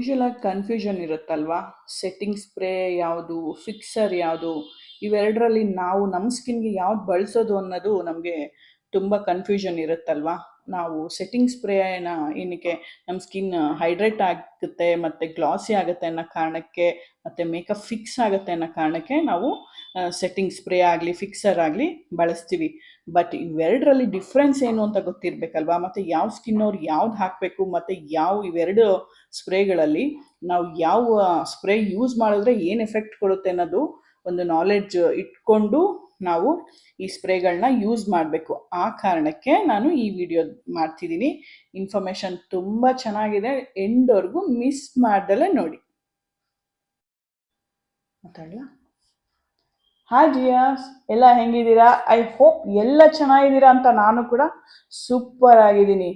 ಯೂಶುವಲಾಗಿ confusion ಇರುತ್ತಲ್ವಾ? Setting spray ಯಾವುದು, fixer ಯಾವುದು, ಇವೆರಡರಲ್ಲಿ ನಾವು ನಮ್ಮ ಸ್ಕಿನ್ಗೆ ಯಾವ್ದು ಬಳಸೋದು ಅನ್ನೋದು ನಮಗೆ ತುಂಬ ಕನ್ಫ್ಯೂಷನ್ ಇರುತ್ತಲ್ವಾ? ನಾವು ಸೆಟ್ಟಿಂಗ್ ಸ್ಪ್ರೇನ ಏನಕ್ಕೆ ನಮ್ಮ ಸ್ಕಿನ್ ಹೈಡ್ರೇಟ್ ಆಗುತ್ತೆ ಮತ್ತು ಗ್ಲಾಸಿ ಆಗುತ್ತೆ ಅನ್ನೋ ಕಾರಣಕ್ಕೆ ಮತ್ತು ಮೇಕಪ್ ಫಿಕ್ಸ್ ಆಗುತ್ತೆ ಅನ್ನೋ ಕಾರಣಕ್ಕೆ ನಾವು ಸೆಟ್ಟಿಂಗ್ ಸ್ಪ್ರೇ ಆಗಲಿ ಫಿಕ್ಸರ್ ಆಗಲಿ ಬಳಸ್ತೀವಿ. ಬಟ್ ಇವೆರಡರಲ್ಲಿ ಡಿಫ್ರೆನ್ಸ್ ಏನು ಅಂತ ಗೊತ್ತಿರಬೇಕಲ್ವಾ? ಮತ್ತು ಯಾವ ಸ್ಕಿನ್ನವ್ರು ಯಾವ್ದು ಹಾಕಬೇಕು ಮತ್ತು ಇವೆರಡು ಸ್ಪ್ರೇಗಳಲ್ಲಿ ನಾವು ಯಾವ ಸ್ಪ್ರೇ ಯೂಸ್ ಮಾಡಿದ್ರೆ ಏನು ಎಫೆಕ್ಟ್ ಕೊಡುತ್ತೆ ಅನ್ನೋದು ಒಂದು ನಾಲೆಡ್ಜ್ ಇಟ್ಕೊಂಡು ನಾವು ಈ ಸ್ಪ್ರೇಗಳನ್ನ ಯೂಸ್ ಮಾಡಬೇಕು. ಆ ಕಾರಣಕ್ಕೆ ನಾನು ಈ ವಿಡಿಯೋ ಮಾಡ್ತಿದ್ದೀನಿ. ಇನ್ಫಾರ್ಮೇಷನ್ ತುಂಬ ಚೆನ್ನಾಗಿದೆ, ಎಂಡ್ವರೆಗೂ ಮಿಸ್ ಮಾಡ್ದಲೇ ನೋಡಿ. ಮಾತಾಡಲ. ಹಾಯ್ ಜಿಯಾಸ್, ಎಲ್ಲ ಹೆಂಗಿದ್ದೀರಾ? ಐ ಹೋಪ್ ಎಲ್ಲ ಚೆನ್ನಾಗಿದ್ದೀರಾ ಅಂತ. ನಾನು ಕೂಡ ಸೂಪರ್ ಆಗಿದ್ದೀನಿ.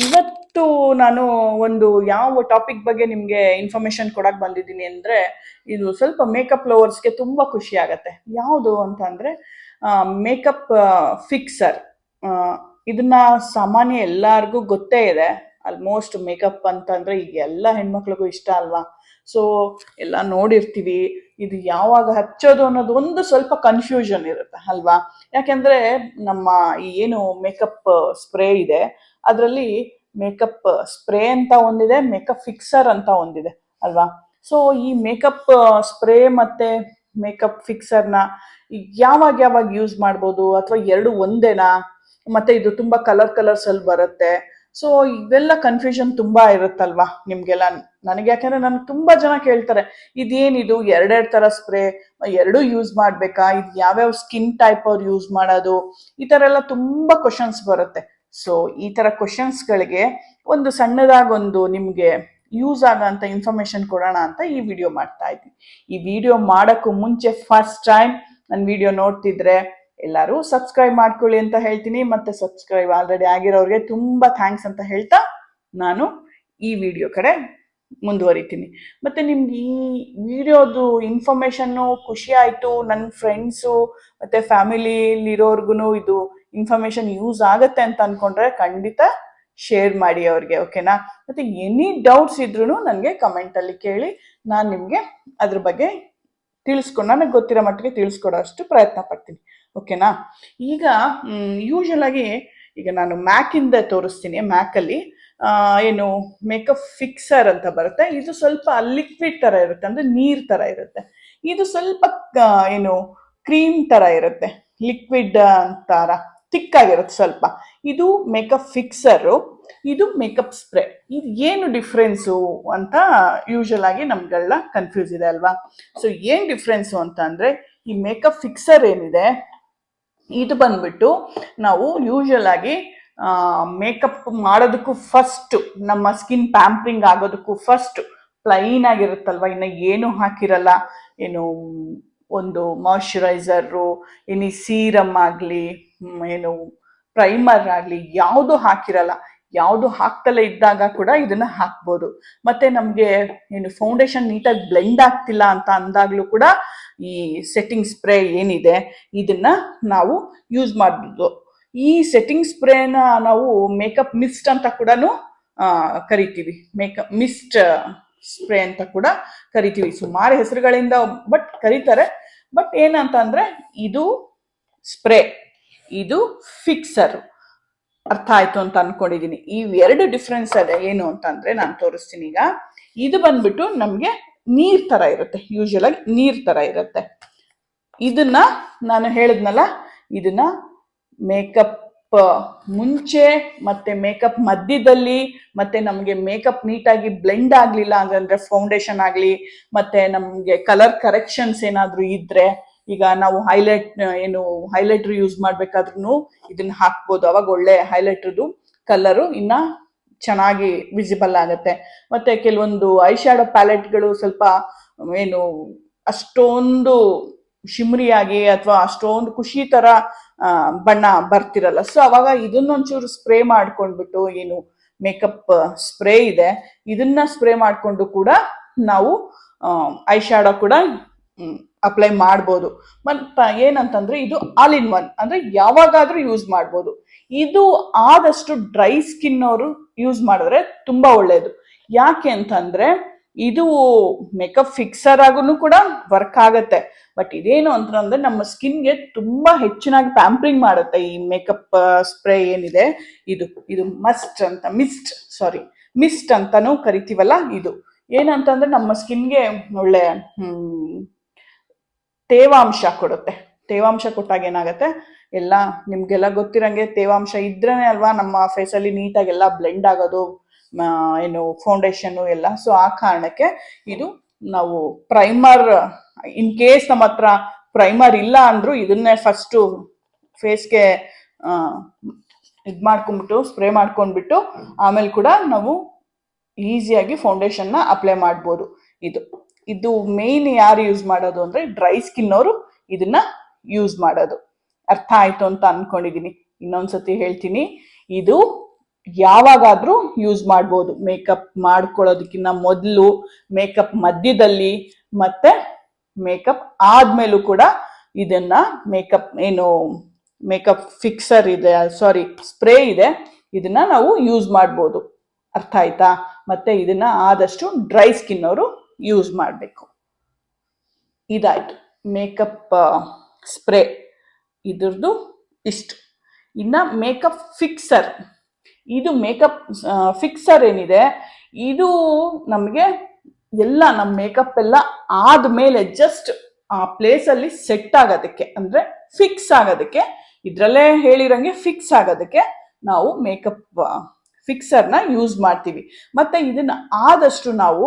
ಇವತ್ತು ನಾನು ಒಂದು ಯಾವ ಟಾಪಿಕ್ ಬಗ್ಗೆ ನಿಮಗೆ ಇನ್ಫಾರ್ಮೇಷನ್ ಕೊಡಕ್ಕೆ ಬಂದಿದ್ದೀನಿ ಅಂದರೆ, ಇದು ಸ್ವಲ್ಪ ಮೇಕಪ್ ಲವರ್ಸ್ಗೆ ತುಂಬ ಖುಷಿ ಆಗುತ್ತೆ. ಯಾವುದು ಅಂತಂದರೆ ಮೇಕಪ್ ಫಿಕ್ಸರ್. ಇದನ್ನ ಸಾಮಾನ್ಯ ಎಲ್ಲರಿಗೂ ಗೊತ್ತೇ ಇದೆ. ಆಲ್ಮೋಸ್ಟ್ ಮೇಕಪ್ ಅಂತಂದರೆ ಈಗ ಎಲ್ಲ ಹೆಣ್ಮಕ್ಳಿಗೂ ಇಷ್ಟ ಅಲ್ವಾ? ಸೊ ಎಲ್ಲ ನೋಡಿರ್ತೀವಿ. ಇದು ಯಾವಾಗ ಹಚ್ಚೋದು ಅನ್ನೋದು ಒಂದು ಸ್ವಲ್ಪ ಕನ್ಫ್ಯೂಷನ್ ಇರುತ್ತೆ ಅಲ್ವಾ? ಯಾಕೆಂದರೆ ನಮ್ಮ ಏನು ಮೇಕಪ್ ಸ್ಪ್ರೇ ಇದೆ ಅದರಲ್ಲಿ ಮೇಕಪ್ ಸ್ಪ್ರೇ ಅಂತ ಒಂದಿದೆ, ಮೇಕಪ್ ಫಿಕ್ಸರ್ ಅಂತ ಒಂದಿದೆ ಅಲ್ವಾ? ಸೊ ಈ ಮೇಕಪ್ ಸ್ಪ್ರೇ ಮತ್ತು ಮೇಕಪ್ ಫಿಕ್ಸರ್ನ ಯಾವಾಗ ಯೂಸ್ ಮಾಡ್ಬೋದು, ಅಥವಾ ಎರಡು ಒಂದೇನಾ? ಮತ್ತು ಇದು ತುಂಬ ಕಲರ್ಸಲ್ಲಿ ಬರುತ್ತೆ. ಸೊ ಇವೆಲ್ಲ ಕನ್ಫ್ಯೂಷನ್ ತುಂಬ ಇರುತ್ತಲ್ವಾ ನಿಮಗೆಲ್ಲ? ನನಗೆ ಯಾಕೆಂದರೆ ನನಗೆ ತುಂಬ ಜನ ಕೇಳ್ತಾರೆ, ಇದೇನಿದು ಎರಡೆರಡು ಥರ ಸ್ಪ್ರೇ, ಎರಡೂ ಯೂಸ್ ಮಾಡಬೇಕಾ, ಇದು ಯಾವ್ಯಾವ ಸ್ಕಿನ್ ಟೈಪ್ ಅವ್ರು ಯೂಸ್ ಮಾಡೋದು, ಈ ಥರ ಎಲ್ಲ ತುಂಬ ಕ್ವಶನ್ಸ್ ಬರುತ್ತೆ. ಸೊ ಈ ಥರ ಕ್ವಶನ್ಸ್ಗಳಿಗೆ ಒಂದು ಸಣ್ಣದಾಗೊಂದು ನಿಮಗೆ ಯೂಸ್ ಆಗೋಂಥ ಇನ್ಫಾರ್ಮೇಷನ್ ಕೊಡೋಣ ಅಂತ ಈ ವಿಡಿಯೋ ಮಾಡ್ತಾ ಇದ್ದೀನಿ. ಈ ವಿಡಿಯೋ ಮಾಡೋಕ್ಕೂ ಮುಂಚೆ ಫಸ್ಟ್ ಟೈಮ್ ನನ್ನ ವಿಡಿಯೋ ನೋಡ್ತಿದ್ರೆ ಎಲ್ಲರೂ ಸಬ್ಸ್ಕ್ರೈಬ್ ಮಾಡ್ಕೊಳ್ಳಿ ಅಂತ ಹೇಳ್ತೀನಿ. ಮತ್ತು ಸಬ್ಸ್ಕ್ರೈಬ್ ಆಲ್ರೆಡಿ ಆಗಿರೋರಿಗೆ ತುಂಬ ಥ್ಯಾಂಕ್ಸ್ ಅಂತ ಹೇಳ್ತಾ ನಾನು ಈ ವಿಡಿಯೋ ಕಡೆ ಮುಂದುವರಿತೀನಿ. ಮತ್ತು ನಿಮ್ಗೆ ಈ ವಿಡಿಯೋದು ಇನ್ಫಾರ್ಮೇಷನ್ನು ಖುಷಿ ಆಯಿತು, ನನ್ನ ಫ್ರೆಂಡ್ಸು ಮತ್ತು ಫ್ಯಾಮಿಲಿಲಿರೋರ್ಗು ಇದು ಇನ್ಫಾರ್ಮೇಷನ್ ಯೂಸ್ ಆಗುತ್ತೆ ಅಂತ ಅಂದ್ಕೊಂಡ್ರೆ ಖಂಡಿತ ಶೇರ್ ಮಾಡಿ ಅವ್ರಿಗೆ, ಓಕೆನಾ? ಮತ್ತು ಎನಿ ಡೌಟ್ಸ್ ಇದ್ರೂ ನನಗೆ ಕಮೆಂಟಲ್ಲಿ ಕೇಳಿ, ನಾನು ನಿಮಗೆ ಅದ್ರ ಬಗ್ಗೆ ನನಗೆ ಗೊತ್ತಿರೋ ಮಟ್ಟಿಗೆ ತಿಳಿಸ್ಕೊಡೋ ಅಷ್ಟು ಪ್ರಯತ್ನ ಪಡ್ತೀನಿ, ಓಕೆನಾ? ಈಗ ಯೂಶುವಲಾಗಿ ಈಗ ನಾನು ಮ್ಯಾಕಿಂದ ತೋರಿಸ್ತೀನಿ. ಮ್ಯಾಕಲ್ಲಿ ಏನು ಮೇಕಪ್ ಫಿಕ್ಸರ್ ಅಂತ ಬರುತ್ತೆ. ಇದು ಸ್ವಲ್ಪ ಲಿಕ್ವಿಡ್ ಥರ ಇರುತ್ತೆ, ಅಂದರೆ ನೀರು ಥರ ಇರುತ್ತೆ. ಇದು ಸ್ವಲ್ಪ ಏನು ಕ್ರೀಮ್ ಥರ ಇರುತ್ತೆ, ಲಿಕ್ವಿಡ್ ಥರ ತಿಕ್ಕಾಗಿರುತ್ತೆ ಸ್ವಲ್ಪ. ಇದು ಮೇಕಪ್ ಫಿಕ್ಸರು, ಇದು ಮೇಕಪ್ ಸ್ಪ್ರೇ. ಇದು ಏನು ಡಿಫ್ರೆನ್ಸು ಅಂತ ಯೂಶುವಲಾಗಿ ನಮ್ಗೆಲ್ಲ ಕನ್ಫ್ಯೂಸ್ ಇದೆ ಅಲ್ವಾ? ಸೊ ಏನು ಡಿಫ್ರೆನ್ಸು ಅಂತ ಅಂದರೆ, ಈ ಮೇಕಪ್ ಫಿಕ್ಸರ್ ಏನಿದೆ ಇದು ಬಂದ್ಬಿಟ್ಟು ನಾವು ಯೂಶುವಲಾಗಿ ಮೇಕಪ್ ಮಾಡೋದಕ್ಕೂ ಫಸ್ಟು, ನಮ್ಮ ಸ್ಕಿನ್ ಪ್ಯಾಂಪ್ರಿಂಗ್ ಆಗೋದಕ್ಕೂ ಫಸ್ಟ್ ಪ್ಲೈನ್ ಆಗಿರುತ್ತಲ್ವ, ಇನ್ನು ಏನು ಹಾಕಿರಲ್ಲ, ಏನು ಒಂದು ಮಾಯ್ಶ್ಚರೈಸರು, ಏನು ಸೀರಮ್ ಆಗಲಿ, ಏನು ಪ್ರೈಮರ್ ಆಗಲಿ, ಯಾವುದು ಹಾಕಿರಲ್ಲ. ಯಾವುದು ಹಾಕ್ತಲೇ ಇದ್ದಾಗ ಕೂಡ ಇದನ್ನ ಹಾಕ್ಬೋದು. ಮತ್ತೆ ನಮಗೆ ಏನು ಫೌಂಡೇಶನ್ ನೀಟಾಗಿ ಬ್ಲೆಂಡ್ ಆಗ್ತಿಲ್ಲ ಅಂತ ಅಂದಾಗ್ಲೂ ಕೂಡ ಈ ಸೆಟ್ಟಿಂಗ್ ಸ್ಪ್ರೇ ಏನಿದೆ ಇದನ್ನ ನಾವು ಯೂಸ್ ಮಾಡ್ಬೋದು. ಈ ಸೆಟ್ಟಿಂಗ್ ಸ್ಪ್ರೇನ ನಾವು ಮೇಕಪ್ ಮಿಸ್ಟ್ ಅಂತ ಕೂಡ ಕರಿತೀವಿ, ಮೇಕಪ್ ಮಿಸ್ಟ್ ಸ್ಪ್ರೇ ಅಂತ ಕೂಡ ಕರಿತೀವಿ. ಸುಮಾರು ಹೆಸರುಗಳಿಂದ ಬಟ್ ಕರೀತಾರೆ. ಬಟ್ ಏನಂತ ಅಂದ್ರೆ ಇದು ಸ್ಪ್ರೇ, ಇದು ಫಿಕ್ಸರ್. ಅರ್ಥ ಆಯ್ತು ಅಂತ ಅನ್ಕೊಂಡಿದೀನಿ. ಈ ಎರಡು ಡಿಫ್ರೆನ್ಸ್ ಅದೇ ಏನು ಅಂತಂದ್ರೆ ನಾನು ತೋರಿಸ್ತೀನಿ. ಈಗ ಇದು ಬಂದ್ಬಿಟ್ಟು ನಮ್ಗೆ ನೀರ್ ತರ ಇರುತ್ತೆ, ಯೂಶುವಲಾಗಿ ನೀರ್ ತರ ಇರುತ್ತೆ. ಇದನ್ನ ನಾನು ಹೇಳಿದ್ನಲ್ಲ, ಇದನ್ನ ಮೇಕಪ್ ಮುಂಚೆ ಮತ್ತೆ ಮೇಕಪ್ ಮಧ್ಯದಲ್ಲಿ, ಮತ್ತೆ ನಮ್ಗೆ ಮೇಕಪ್ ನೀಟಾಗಿ ಬ್ಲೆಂಡ್ ಆಗ್ಲಿಲ್ಲ ಅಂದ್ರೆ ಫೌಂಡೇಶನ್ ಆಗ್ಲಿ, ಮತ್ತೆ ನಮ್ಗೆ ಕಲರ್ ಕರೆಕ್ಷನ್ಸ್ ಏನಾದ್ರು ಇದ್ರೆ, ಈಗ ನಾವು ಹೈಲೈಟರ್ ಯೂಸ್ ಮಾಡ್ಬೇಕಾದ್ರೂ ಇದನ್ನ ಹಾಕ್ಬೋದು. ಅವಾಗ ಒಳ್ಳೆ ಹೈಲೈಟರ್ದು ಕಲರು ಇನ್ನ ಚೆನ್ನಾಗಿ ವಿಸಿಬಲ್ ಆಗುತ್ತೆ. ಮತ್ತೆ ಕೆಲವೊಂದು ಐ ಶ್ಯಾಡೋ ಪ್ಯಾಲೆಟ್ಗಳು ಸ್ವಲ್ಪ ಏನು ಅಷ್ಟೊಂದು ಶಿಮ್ರಿಯಾಗಿ ಅಥವಾ ಅಷ್ಟೊಂದು ಖುಷಿ ತರ ಬಣ್ಣ ಬರ್ತಿರಲ್ಲ. ಸೊ ಅವಾಗ ಇದನ್ನೊಂಚೂರು ಸ್ಪ್ರೇ ಮಾಡ್ಕೊಂಡ್ಬಿಟ್ಟು, ಏನು ಮೇಕಪ್ ಸ್ಪ್ರೇ ಇದೆ ಇದನ್ನ ಸ್ಪ್ರೇ ಮಾಡ್ಕೊಂಡು ಕೂಡ ನಾವು ಐ ಶ್ಯಾಡೋ ಕೂಡ ಅಪ್ಲೈ ಮಾಡ್ಬೋದು. ಮತ್ತೆ ಏನಂತಂದ್ರೆ ಇದು ಆಲ್ ಇನ್ ಒನ್, ಅಂದ್ರೆ ಯಾವಾಗಾದ್ರೂ ಯೂಸ್ ಮಾಡ್ಬೋದು. ಇದು ಆದಷ್ಟು ಡ್ರೈ ಸ್ಕಿನ್ ಅವರು ಯೂಸ್ ಮಾಡಿದ್ರೆ ತುಂಬಾ ಒಳ್ಳೇದು. ಯಾಕೆ ಅಂತಂದ್ರೆ ಇದು ಮೇಕಪ್ ಫಿಕ್ಸರ್ ಆಗೂ ಕೂಡ ವರ್ಕ್ ಆಗತ್ತೆ. ಬಟ್ ಇದೇನು ಅಂತಂದ್ರೆ ನಮ್ಮ ಸ್ಕಿನ್ಗೆ ತುಂಬಾ ಹೆಚ್ಚಿನಾಗಿ ಪ್ಯಾಂಪರಿಂಗ್ ಮಾಡುತ್ತೆ ಈ ಮೇಕಪ್ ಸ್ಪ್ರೇ ಏನಿದೆ. ಇದು ಇದು ಮಿಸ್ಟ್ ಅಂತಾನು ಕರಿತೀವಲ್ಲ. ಇದು ಏನಂತಂದ್ರೆ ನಮ್ಮ ಸ್ಕಿನ್ಗೆ ಒಳ್ಳೆ ತೇವಾಂಶ ಕೊಡುತ್ತೆ. ತೇವಾಂಶ ಕೊಟ್ಟಾಗ ಏನಾಗುತ್ತೆ, ಎಲ್ಲ ನಿಮ್ಗೆಲ್ಲ ಗೊತ್ತಿರಂಗೆ ತೇವಾಂಶ ಇದ್ರೇನೆ ಅಲ್ವಾ ನಮ್ಮ ಫೇಸಲ್ಲಿ ನೀಟಾಗೆಲ್ಲ ಬ್ಲೆಂಡ್ ಆಗೋದು, ಏನು ಫೌಂಡೇಶನ್ ಎಲ್ಲ. ಸೊ ಆ ಕಾರಣಕ್ಕೆ ಇದು ನಾವು ಪ್ರೈಮರ್, ಇನ್ ಕೇಸ್ ನಮ್ಮ ಹತ್ರ ಪ್ರೈಮರ್ ಇಲ್ಲ ಅಂದ್ರೂ ಇದನ್ನೇ ಫಸ್ಟು ಫೇಸ್ಗೆ ಇದು ಮಾಡ್ಕೊಂಡ್ಬಿಟ್ಟು ಸ್ಪ್ರೇ ಮಾಡ್ಕೊಂಡ್ಬಿಟ್ಟು ಆಮೇಲೆ ಕೂಡ ನಾವು ಈಸಿಯಾಗಿ ಫೌಂಡೇಶನ್ನ ಅಪ್ಲೈ ಮಾಡ್ಬೋದು. ಇದು ಮೇನ್ ಯಾರು ಯೂಸ್ ಮಾಡೋದು ಅಂದ್ರೆ ಡ್ರೈ ಸ್ಕಿನ್ ಅವರು ಇದನ್ನ ಯೂಸ್ ಮಾಡೋದು. ಅರ್ಥ ಆಯ್ತು ಅಂತ ಅನ್ಕೊಂಡಿದೀನಿ. ಇನ್ನೊಂದ್ಸತಿ ಹೇಳ್ತೀನಿ, ಇದು ಯಾವಾಗಾದ್ರೂ ಯೂಸ್ ಮಾಡ್ಬೋದು. ಮೇಕಪ್ ಮಾಡ್ಕೊಳ್ಳೋದಕ್ಕಿಂತ ಮೊದಲು, ಮೇಕಪ್ ಮಧ್ಯದಲ್ಲಿ, ಮತ್ತೆ ಮೇಕಪ್ ಆದ್ಮೇಲೂ ಕೂಡ ಇದನ್ನ ಮೇಕಪ್ ಫಿಕ್ಸರ್ ಇದೆ, ಸ್ಪ್ರೇ ಇದೆ, ಇದನ್ನ ನಾವು ಯೂಸ್ ಮಾಡ್ಬೋದು. ಅರ್ಥ ಆಯ್ತಾ? ಮತ್ತೆ ಇದನ್ನ ಆದಷ್ಟು ಡ್ರೈ ಸ್ಕಿನ್ ಅವರು ಯೂಸ್ ಮಾಡಬೇಕು. ಇದಾಯ್ತು ಮೇಕಪ್ ಸ್ಪ್ರೇ, ಇದ್ರದ್ದು ಇಷ್ಟು. ಇನ್ನ ಮೇಕಪ್ ಫಿಕ್ಸರ್, ಇದು ಮೇಕಪ್ ಫಿಕ್ಸರ್ ಏನಿದೆ, ಇದು ನಮಗೆ ಎಲ್ಲ ನಮ್ಮ ಮೇಕಪ್ ಎಲ್ಲ ಆದ್ಮೇಲೆ ಜಸ್ಟ್ ಆ ಪ್ಲೇಸಲ್ಲಿ ಸೆಟ್ ಆಗೋದಕ್ಕೆ, ಅಂದ್ರೆ ಫಿಕ್ಸ್ ಆಗೋದಕ್ಕೆ, ಇದ್ರಲ್ಲೇ ಹೇಳಿರಂಗೆ ಫಿಕ್ಸ್ ಆಗೋದಕ್ಕೆ ನಾವು ಮೇಕಪ್ ಫಿಕ್ಸರ್ನ ಯೂಸ್ ಮಾಡ್ತೀವಿ. ಮತ್ತೆ ಇದನ್ನ ಆದಷ್ಟು ನಾವು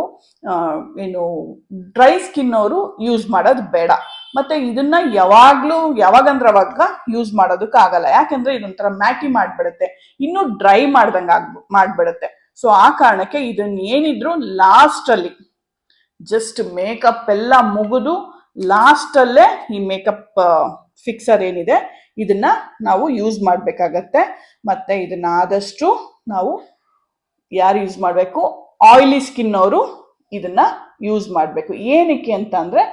ಡ್ರೈ ಸ್ಕಿನ್ ಅವರು ಯೂಸ್ ಮಾಡೋದು ಬೇಡ. ಮತ್ತೆ ಇದನ್ನ ಯಾವಾಗಂದ್ರೆ ಅವಾಗ ಯೂಸ್ ಮಾಡೋದಕ್ಕೆ ಆಗಲ್ಲ. ಯಾಕಂದ್ರೆ ಇದೊಂಥರ ಮ್ಯಾಟಿ ಮಾಡ್ಬಿಡುತ್ತೆ, ಇನ್ನು ಡ್ರೈ ಮಾಡ್ಬಿಡುತ್ತೆ. ಸೊ ಆ ಕಾರಣಕ್ಕೆ ಇದನ್ನ ಏನಿದ್ರು ಲಾಸ್ಟ್ ಅಲ್ಲಿ, ಜಸ್ಟ್ ಮೇಕಪ್ ಎಲ್ಲ ಮುಗಿದು ಲಾಸ್ಟ್ ಅಲ್ಲೇ ಈ ಮೇಕಪ್ ಫಿಕ್ಸರ್ ಏನಿದೆ ಇದನ್ನ ನಾವು ಯೂಸ್ ಮಾಡ್ಬೇಕಾಗತ್ತೆ. ಮತ್ತೆ ಇದನ್ನ ಆದಷ್ಟು ನಾವು ಯಾರು ಯೂಸ್ ಮಾಡಬೇಕು, ಆಯಿಲಿ ಸ್ಕಿನ್ ಅವರು ಇದನ್ನ ಯೂಸ್ ಮಾಡಬೇಕು. ಏನಕ್ಕೆ ಅಂತ ಅಂದ್ರೆ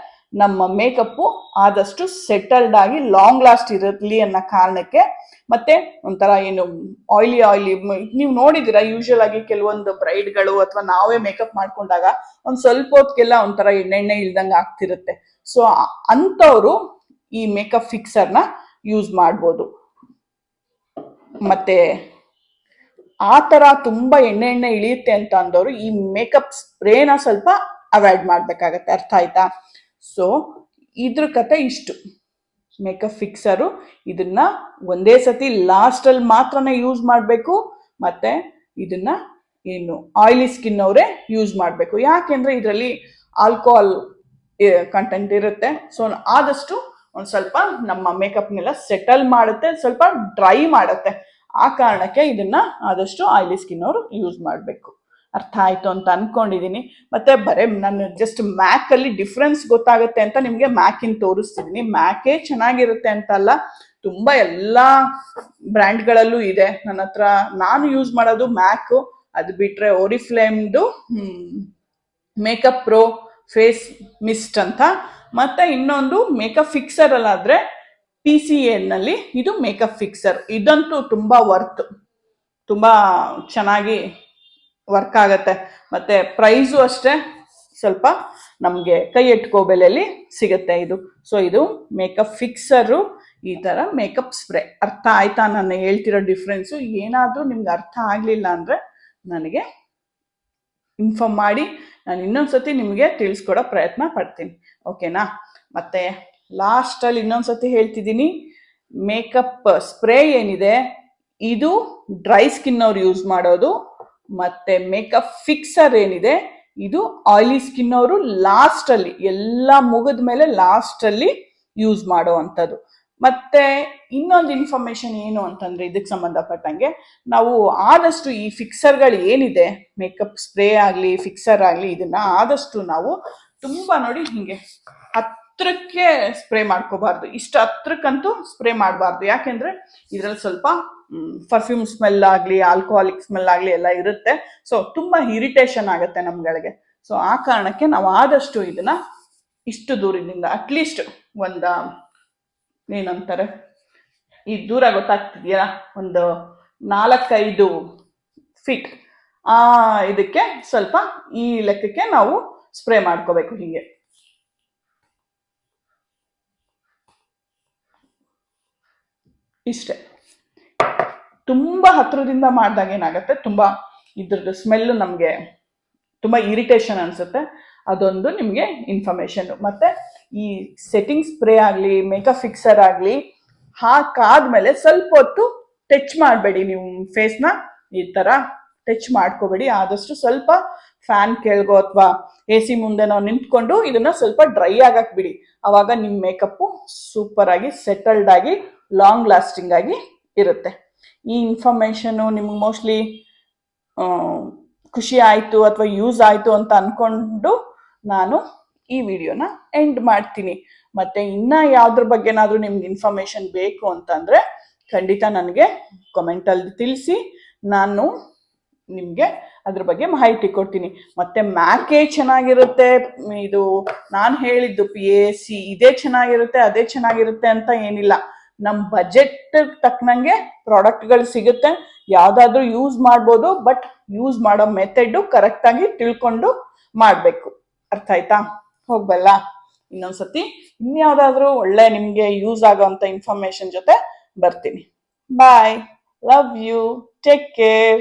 ನಮ್ಮ ಮೇಕಪ್ಪು ಆದಷ್ಟು ಸೆಟಲ್ಡ್ ಆಗಿ ಲಾಂಗ್ ಲಾಸ್ಟ್ ಇರಲಿ ಅನ್ನೋ ಕಾರಣಕ್ಕೆ. ಮತ್ತೆ ಒಂಥರ ಆಯಿಲಿ ನೀವು ನೋಡಿದಿರ, ಯೂಶುವಲ್ ಆಗಿ ಕೆಲವೊಂದು ಬ್ರೈಡ್ಗಳು ಅಥವಾ ನಾವೇ ಮೇಕಪ್ ಮಾಡ್ಕೊಂಡಾಗ ಒಂದ್ ಸ್ವಲ್ಪ ಹೊತ್ತಿಗೆಲ್ಲ ಒಂಥರ ಎಣ್ಣೆ ಇಲ್ದಂಗೆ ಆಗ್ತಿರುತ್ತೆ. ಸೊ ಅಂಥವ್ರು ಈ ಮೇಕಪ್ ಫಿಕ್ಸರ್ನ ಯೂಸ್ ಮಾಡ್ಬೋದು. ಮತ್ತೆ ಆ ತರ ತುಂಬಾ ಎಣ್ಣೆ ಇಳಿಯುತ್ತೆ ಅಂತ ಅಂದವರು ಈ ಮೇಕಪ್ ಸ್ಪ್ರೇನ ಸ್ವಲ್ಪ ಅವಾಯ್ಡ್ ಮಾಡ್ಬೇಕಾಗತ್ತೆ. ಅರ್ಥ ಆಯ್ತಾ? ಸೊ ಇದ್ರ ಕತೆ ಇಷ್ಟು. ಮೇಕಪ್ ಫಿಕ್ಸರು ಇದನ್ನ ಒಂದೇ ಸತಿ ಲಾಸ್ಟ್ ಅಲ್ಲಿ ಮಾತ್ರನೇ ಯೂಸ್ ಮಾಡಬೇಕು. ಮತ್ತೆ ಇದನ್ನ ಆಯಿಲಿ ಸ್ಕಿನ್ ಅವರೇ ಯೂಸ್ ಮಾಡಬೇಕು. ಯಾಕೆಂದ್ರೆ ಇದರಲ್ಲಿ ಆಲ್ಕೋಹಾಲ್ ಕಂಟೆಂಟ್ ಇರುತ್ತೆ. ಸೊ ಆದಷ್ಟು ಒಂದ್ ಸ್ವಲ್ಪ ನಮ್ಮ ಮೇಕಪ್ನೆಲ್ಲ ಸೆಟಲ್ ಮಾಡುತ್ತೆ, ಸ್ವಲ್ಪ ಡ್ರೈ ಮಾಡುತ್ತೆ. ಆ ಕಾರಣಕ್ಕೆ ಇದನ್ನ ಆದಷ್ಟು ಆಯಿಲಿ ಸ್ಕಿನ್ ಅವರು ಯೂಸ್ ಮಾಡಬೇಕು. ಅರ್ಥ ಆಯ್ತು ಅಂತ ಅನ್ಕೊಂಡಿದೀನಿ. ಮತ್ತೆ ನಾನು ಜಸ್ಟ್ ಮ್ಯಾಕ್ ಅಲ್ಲಿ ಡಿಫ್ರೆನ್ಸ್ ಗೊತ್ತಾಗುತ್ತೆ ಅಂತ ನಿಮ್ಗೆ ಮ್ಯಾಕಿನ್ ತೋರಿಸ್ತಿದೀನಿ. ಮ್ಯಾಕೇ ಚೆನ್ನಾಗಿರುತ್ತೆ ಅಂತ ಅಲ್ಲ, ತುಂಬಾ ಎಲ್ಲಾ ಬ್ರ್ಯಾಂಡ್ಗಳಲ್ಲೂ ಇದೆ. ನನ್ನ ಹತ್ರ ನಾನು ಯೂಸ್ ಮಾಡೋದು ಮ್ಯಾಕ್, ಅದು ಬಿಟ್ರೆ ಓರಿಫ್ಲೇಮ್ದು ಮೇಕಪ್ ಪ್ರೋ ಫೇಸ್ ಮಿಸ್ಟ್ ಅಂತ, ಮತ್ತೆ ಇನ್ನೊಂದು ಮೇಕಪ್ ಫಿಕ್ಸರ್ ಅಲ್ಲಾದ್ರೆ PCA ನಲ್ಲಿ ಇದು ಮೇಕಪ್ ಫಿಕ್ಸರ್. ಇದಂತೂ ತುಂಬಾ ತುಂಬಾ ಚೆನ್ನಾಗಿ ವರ್ಕ್ ಆಗತ್ತೆ. ಮತ್ತೆ ಪ್ರೈಸು ಅಷ್ಟೇ ಸ್ವಲ್ಪ ನಮ್ಗೆ ಕೈ ಎಟ್ಕೋ ಬೆಲೆಯಲ್ಲಿ ಸಿಗುತ್ತೆ ಇದು. ಸೊ ಇದು ಮೇಕಪ್ ಫಿಕ್ಸರು, ಈ ತರ ಮೇಕಪ್ ಸ್ಪ್ರೇ. ಅರ್ಥ ಆಯ್ತಾ ನಾನು ಹೇಳ್ತಿರೋ ಡಿಫ್ರೆನ್ಸು? ಏನಾದ್ರೂ ನಿಮ್ಗೆ ಅರ್ಥ ಆಗ್ಲಿಲ್ಲ ಅಂದ್ರೆ ನನಗೆ ಇನ್ಫಾರ್ಮ್ ಮಾಡಿ, ನಾನು ಇನ್ನೊಂದ್ಸತಿ ನಿಮಗೆ ತಿಳಿಸ್ಕೊಡೋ ಪ್ರಯತ್ನ ಪಡ್ತೀನಿ. ಓಕೆನಾ? ಮತ್ತೆ ಲಾಸ್ಟ್ ಅಲ್ಲಿ ಇನ್ನೊಂದ್ಸತಿ ಹೇಳ್ತಿದ್ದೀನಿ, ಮೇಕಪ್ ಸ್ಪ್ರೇ ಏನಿದೆ ಇದು ಡ್ರೈ ಸ್ಕಿನ್ ಅವ್ರು ಯೂಸ್ ಮಾಡೋದು. ಮತ್ತೆ ಮೇಕಪ್ ಫಿಕ್ಸರ್ ಏನಿದೆ ಇದು ಆಯಿಲಿ ಸ್ಕಿನ್ ಅವರು ಲಾಸ್ಟ್ ಅಲ್ಲಿ, ಎಲ್ಲ ಮುಗಿದ ಮೇಲೆ ಲಾಸ್ಟ್ ಅಲ್ಲಿ ಯೂಸ್ ಮಾಡೋ ಅಂಥದ್ದು. ಮತ್ತೆ ಇನ್ನೊಂದು ಇನ್ಫಾರ್ಮೇಶನ್ ಏನು ಅಂತಂದ್ರೆ ಇದಕ್ಕೆ ಸಂಬಂಧಪಟ್ಟಂಗೆ, ನಾವು ಆದಷ್ಟು ಈ ಫಿಕ್ಸರ್ಗಳು ಏನಿದೆ, ಮೇಕಪ್ ಸ್ಪ್ರೇ ಆಗಲಿ ಫಿಕ್ಸರ್ ಆಗಲಿ, ಇದನ್ನ ಆದಷ್ಟು ನಾವು ತುಂಬಾ ನೋಡಿ ಹಿಂಗೆ ಹತ್ರಕ್ಕೆ ಸ್ಪ್ರೇ ಮಾಡ್ಕೋಬಾರ್ದು. ಇಷ್ಟು ಹತ್ರಕ್ಕಂತೂ ಸ್ಪ್ರೇ ಮಾಡಬಾರ್ದು. ಯಾಕೆಂದ್ರೆ ಇದ್ರಲ್ಲಿ ಸ್ವಲ್ಪ ಪರ್ಫ್ಯೂಮ್ ಸ್ಮೆಲ್ ಆಗಲಿ ಆಲ್ಕೋಹಾಲಿಕ್ ಸ್ಮೆಲ್ ಆಗಲಿ ಎಲ್ಲ ಇರುತ್ತೆ. ಸೊ ತುಂಬಾ ಇರಿಟೇಷನ್ ಆಗುತ್ತೆ ನಮ್ಗಳಿಗೆ. ಸೊ ಆ ಕಾರಣಕ್ಕೆ ನಾವು ಆದಷ್ಟು ಇದನ್ನ ಇಷ್ಟು ದೂರದಿಂದ, ಅಟ್ಲೀಸ್ಟ್ ಏನಂತಾರೆ ಈ ದೂರ ಗೊತ್ತಾಗ್ತಿದ್ಯಾ, ಒಂದು 4-5 ಫೀಟ್ ಆ ಇದಕ್ಕೆ ಸ್ವಲ್ಪ ಈ ಲೆಕ್ಕಕ್ಕೆ ನಾವು ಸ್ಪ್ರೇ ಮಾಡ್ಕೋಬೇಕು ಹೀಗೆ. ಇಷ್ಟೇ. ತುಂಬಾ ಹತ್ರದಿಂದ ಮಾಡಿದಾಗ ಏನಾಗುತ್ತೆ, ತುಂಬಾ ಇದ್ರದ್ದು ಸ್ಮೆಲ್ ನಮಗೆ ತುಂಬಾ ಇರಿಟೇಷನ್ ಅನ್ಸುತ್ತೆ. ಅದೊಂದು ನಿಮಗೆ ಇನ್ಫಾರ್ಮೇಶನ್. ಮತ್ತೆ ಈ ಸೆಟ್ಟಿಂಗ್ ಸ್ಪ್ರೇ ಆಗಲಿ ಮೇಕಪ್ ಫಿಕ್ಸರ್ ಆಗಲಿ ಹಾಕಾದ್ಮೇಲೆ ಸ್ವಲ್ಪ ಹೊತ್ತು ಟಚ್ ಮಾಡಬೇಡಿ. ನೀವು ಫೇಸ್ನ ಈ ತರ ಟಚ್ ಮಾಡ್ಕೋಬೇಡಿ. ಆದಷ್ಟು ಸ್ವಲ್ಪ ಫ್ಯಾನ್ ಕೆಳಗೋ ಅಥವಾ ಎ ಸಿ ಮುಂದೆ ನಾವು ನಿಂತ್ಕೊಂಡು ಇದನ್ನ ಸ್ವಲ್ಪ ಡ್ರೈ ಆಗಕ್ ಬಿಡಿ. ಅವಾಗ ನಿಮ್ಮ ಮೇಕಪ್ಪು ಸೂಪರ್ ಆಗಿ ಸೆಟಲ್ಡ್ ಆಗಿ ಲಾಂಗ್ ಲಾಸ್ಟಿಂಗ್ ಆಗಿ ಇರುತ್ತೆ. ಈ ಇನ್ಫಾರ್ಮೇಶನ್ ನಿಮ್ಗೆ ಮೋಸ್ಟ್ಲಿ ಖುಷಿ ಆಯಿತು ಅಥವಾ ಯೂಸ್ ಆಯಿತು ಅಂತ ಅನ್ಕೊಂಡು ನಾನು ಈ ವಿಡಿಯೋನ ಎಂಡ್ ಮಾಡ್ತೀನಿ. ಮತ್ತೆ ಇನ್ನ ಯಾವ್ದ್ರ ಬಗ್ಗೆನಾದ್ರೂ ನಿಮ್ಗೆ ಇನ್ಫಾರ್ಮೇಶನ್ ಬೇಕು ಅಂತಂದ್ರೆ ಖಂಡಿತ ನನಗೆ ಕಮೆಂಟಲ್ಲಿ ತಿಳಿಸಿ, ನಾನು ನಿಮಗೆ ಅದ್ರ ಬಗ್ಗೆ ಮಾಹಿತಿ ಕೊಡ್ತೀನಿ. ಮತ್ತೆ ಮ್ಯಾಕೇ ಚೆನ್ನಾಗಿರುತ್ತೆ, ಇದು ನಾನು ಹೇಳಿದ್ದು PAC ಇದೇ ಚೆನ್ನಾಗಿರುತ್ತೆ ಅದೇ ಚೆನ್ನಾಗಿರುತ್ತೆ ಅಂತ ಏನಿಲ್ಲ. ನಮ್ಮ ಬಜೆಟ್ ತಕ್ಕನಂಗೆ ಪ್ರಾಡಕ್ಟ್ಗಳು ಸಿಗುತ್ತೆ, ಯಾವ್ದಾದ್ರೂ ಯೂಸ್ ಮಾಡ್ಬೋದು. ಬಟ್ ಯೂಸ್ ಮಾಡೋ ಮೆಥಡ್ ಕರೆಕ್ಟ್ ಆಗಿ ತಿಳ್ಕೊಂಡು ಮಾಡಬೇಕು. ಅರ್ಥ ಆಯ್ತಾ? ಹೋಗ್ಬಲ್ಲ ಇನ್ನೊಂದ್ಸತಿ ಇನ್ಯಾವುದಾದ್ರೂ ಒಳ್ಳೆ ನಿಮ್ಗೆ ಯೂಸ್ ಆಗೋಂಥ ಇನ್ಫಾರ್ಮೇಶನ್ ಜೊತೆ ಬರ್ತೀನಿ. ಬಾಯ್, ಲವ್ ಯು, ಟೇಕ್ ಕೇರ್.